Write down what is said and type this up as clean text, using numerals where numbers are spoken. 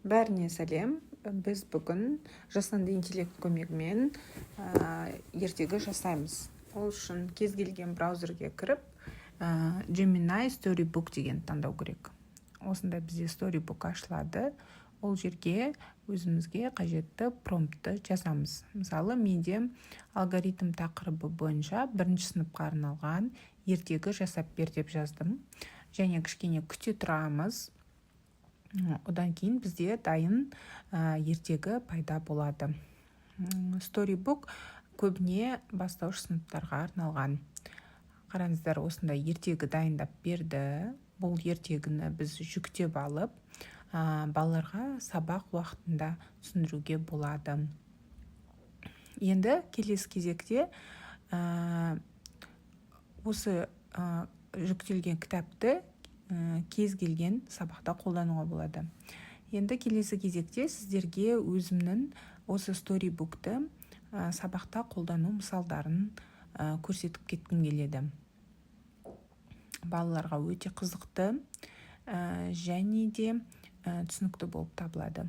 Бәріне сәлем. Біз бүгін жасанды интеллект көмегімен ертегі жасаймыз. Ол үшін кез келген браузерге кіріп, Gemini Storybook деген таңдау керек. Осында бізде Storybook ашылады. Ол жерге өзімізге қажетті промптты жазамыз. Мысалы, менде алгоритм тақырыбы бойынша бірінші сыныпқа арналған ертегі жасап бер деп жаздым. Және кішкене күте тұрамыз. Одан кейін бізде дайын ертегі пайда болады. Storybook көбіне бастауыш сыныптарға арналған. Қараңыздар, осындай ертегі дайындап берді. Бұл ертегіні біз жүктеп алып, балаларға сабақ уақытында түсіндіруге болады. Енді келесі кезекте осы жүктелген кітапты кез келген сабақта қолдануға болады. Енді келесі кезекте сіздерге өзімнің осы Storybook'ты сабақта қолдану мысалдарын көрсетіп кеткім келеді. Балаларға өте қызықты және де түсінікті болып табылады.